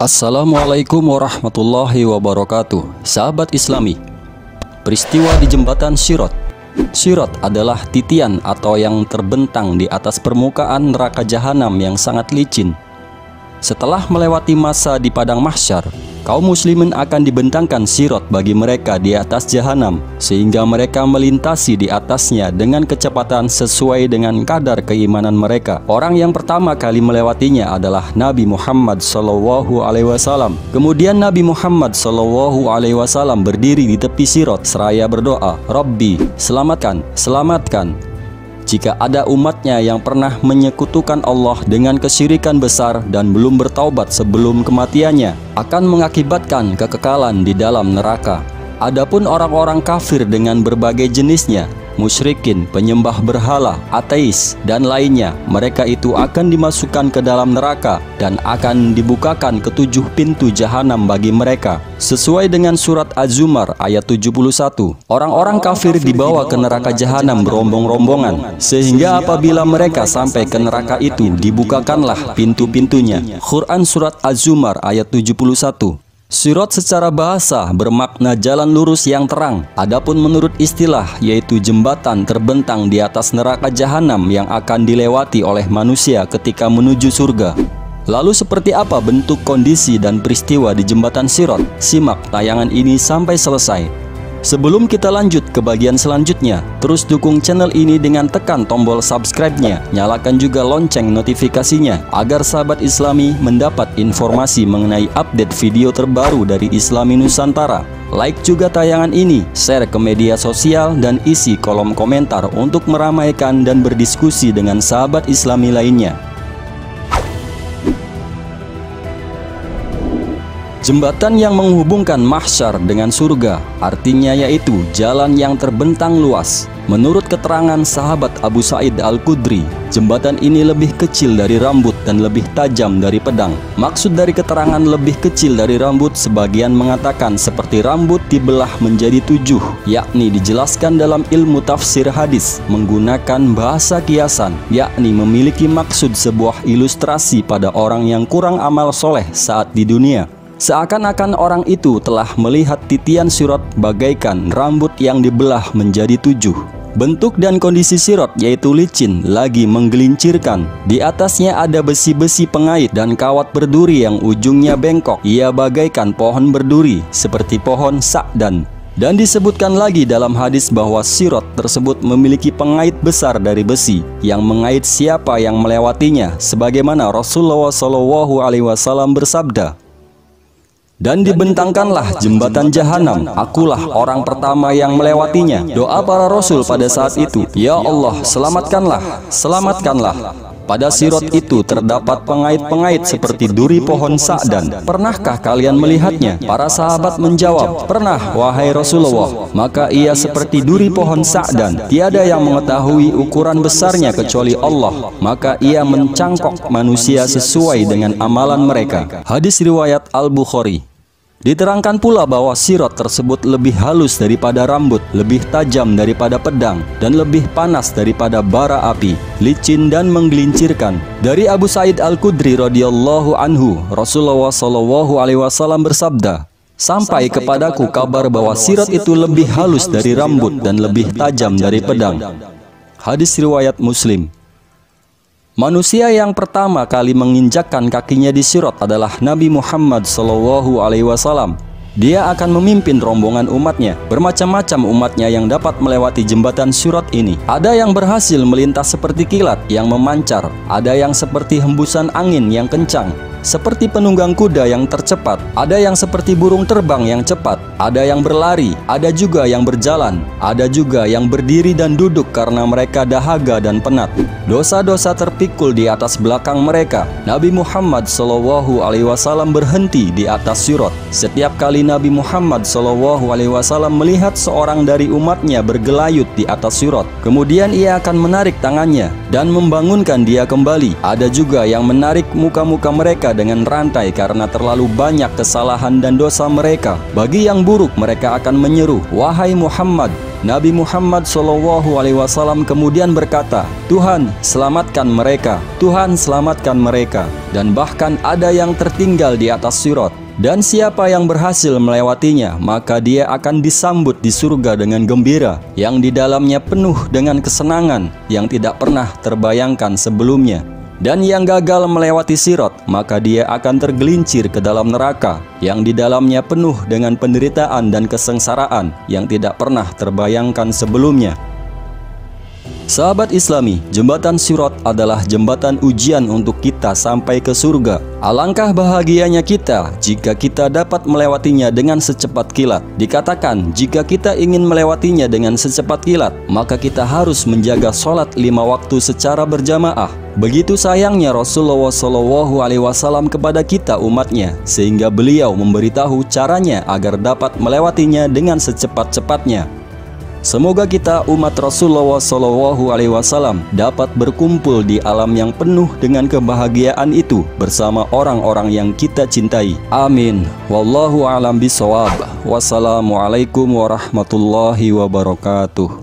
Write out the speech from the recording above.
Assalamualaikum warahmatullahi wabarakatuh. Sahabat Islami, peristiwa di jembatan Sirat. Sirat adalah titian atau yang terbentang di atas permukaan neraka jahanam yang sangat licin. Setelah melewati masa di padang mahsyar, kaum muslimin akan dibentangkan sirat bagi mereka di atas jahanam, sehingga mereka melintasi di atasnya dengan kecepatan sesuai dengan kadar keimanan mereka. Orang yang pertama kali melewatinya adalah Nabi Muhammad SAW. Kemudian Nabi Muhammad SAW berdiri di tepi sirat seraya berdoa, "Rabbi, selamatkan, selamatkan." Jika ada umatnya yang pernah menyekutukan Allah dengan kesyirikan besar dan belum bertaubat sebelum kematiannya, akan mengakibatkan kekekalan di dalam neraka. Adapun orang-orang kafir dengan berbagai jenisnya, musyrikin, penyembah berhala, ateis, dan lainnya, mereka itu akan dimasukkan ke dalam neraka dan akan dibukakan ketujuh pintu jahanam bagi mereka. Sesuai dengan surat Az-Zumar ayat 71, orang-orang kafir dibawa ke neraka jahanam berombong-rombongan, sehingga apabila mereka sampai ke neraka itu, dibukakanlah pintu-pintunya. Quran surat Az-Zumar ayat 71. Sirat secara bahasa bermakna jalan lurus yang terang. Adapun menurut istilah, yaitu jembatan terbentang di atas neraka jahanam yang akan dilewati oleh manusia ketika menuju surga. Lalu seperti apa bentuk, kondisi, dan peristiwa di jembatan Sirat? Simak tayangan ini sampai selesai. Sebelum kita lanjut ke bagian selanjutnya, terus dukung channel ini dengan tekan tombol subscribe-nya. Nyalakan juga lonceng notifikasinya agar sahabat Islami mendapat informasi mengenai update video terbaru dari Islami Nusantara. Like juga tayangan ini, share ke media sosial, dan isi kolom komentar untuk meramaikan dan berdiskusi dengan sahabat Islami lainnya. Jembatan yang menghubungkan mahsyar dengan surga, artinya yaitu jalan yang terbentang luas. Menurut keterangan sahabat Abu Sa'id Al-Khudri, jembatan ini lebih kecil dari rambut dan lebih tajam dari pedang. Maksud dari keterangan lebih kecil dari rambut, sebagian mengatakan seperti rambut dibelah menjadi 7, yakni dijelaskan dalam ilmu tafsir hadis menggunakan bahasa kiasan, yakni memiliki maksud sebuah ilustrasi pada orang yang kurang amal soleh saat di dunia. Seakan-akan orang itu telah melihat titian sirat bagaikan rambut yang dibelah menjadi 7. Bentuk dan kondisi sirat yaitu licin lagi menggelincirkan. Di atasnya ada besi-besi pengait dan kawat berduri yang ujungnya bengkok. Ia bagaikan pohon berduri seperti pohon sa'dan. Dan disebutkan lagi dalam hadis bahwa sirat tersebut memiliki pengait besar dari besi yang mengait siapa yang melewatinya, sebagaimana Rasulullah SAW bersabda, "Dan dibentangkanlah jembatan jahanam, akulah orang pertama yang melewatinya." Doa para rasul pada saat itu, "Ya Allah, selamatkanlah, selamatkanlah." Pada sirat itu terdapat pengait-pengait seperti duri pohon sa'dan. Pernahkah kalian melihatnya? Para sahabat menjawab, "Pernah, wahai Rasulullah." Maka ia seperti duri pohon sa'dan. Tiada yang mengetahui ukuran besarnya kecuali Allah. Maka ia mencangkok manusia sesuai dengan amalan mereka. Hadis riwayat Al-Bukhari. Diterangkan pula bahwa sirat tersebut lebih halus daripada rambut, lebih tajam daripada pedang, dan lebih panas daripada bara api, licin dan menggelincirkan. Dari Abu Sa'id Al-Khudri radhiyallahu anhu, Rasulullah SAW bersabda, "Sampai kepadaku kabar bahwa sirat itu lebih halus dari rambut dan lebih tajam dari pedang." Hadis riwayat Muslim. Manusia yang pertama kali menginjakkan kakinya di sirat adalah Nabi Muhammad SAW. Dia akan memimpin rombongan umatnya. Bermacam-macam umatnya yang dapat melewati jembatan sirat ini. Ada yang berhasil melintas seperti kilat yang memancar. Ada yang seperti hembusan angin yang kencang, seperti penunggang kuda yang tercepat. Ada yang seperti burung terbang yang cepat. Ada yang berlari, ada juga yang berjalan. Ada juga yang berdiri dan duduk karena mereka dahaga dan penat. Dosa-dosa terpikul di atas belakang mereka. Nabi Muhammad SAW berhenti di atas sirat. Setiap kali Nabi Muhammad SAW melihat seorang dari umatnya bergelayut di atas sirat, kemudian ia akan menarik tangannya dan membangunkan dia kembali. Ada juga yang menarik muka-muka mereka dengan rantai karena terlalu banyak kesalahan dan dosa mereka. Bagi yang buruk, mereka akan menyeru, "Wahai Muhammad, Nabi Muhammad SAW kemudian berkata, "Tuhan, selamatkan mereka, Tuhan, selamatkan mereka." Dan bahkan ada yang tertinggal di atas sirat. Dan siapa yang berhasil melewatinya, maka dia akan disambut di surga dengan gembira, yang di dalamnya penuh dengan kesenangan yang tidak pernah terbayangkan sebelumnya. Dan yang gagal melewati sirat, maka dia akan tergelincir ke dalam neraka, yang di dalamnya penuh dengan penderitaan dan kesengsaraan yang tidak pernah terbayangkan sebelumnya. Sahabat Islami, jembatan sirat adalah jembatan ujian untuk kita sampai ke surga. Alangkah bahagianya kita jika kita dapat melewatinya dengan secepat kilat. Dikatakan, jika kita ingin melewatinya dengan secepat kilat, maka kita harus menjaga sholat 5 waktu secara berjamaah. Begitu sayangnya Rasulullah SAW kepada kita umatnya, sehingga beliau memberitahu caranya agar dapat melewatinya dengan secepat-cepatnya. Semoga kita umat Rasulullah SAW dapat berkumpul di alam yang penuh dengan kebahagiaan itu bersama orang-orang yang kita cintai. Amin. Wallahu a'lam bishawab. Wassalamualaikum warahmatullahi wabarakatuh.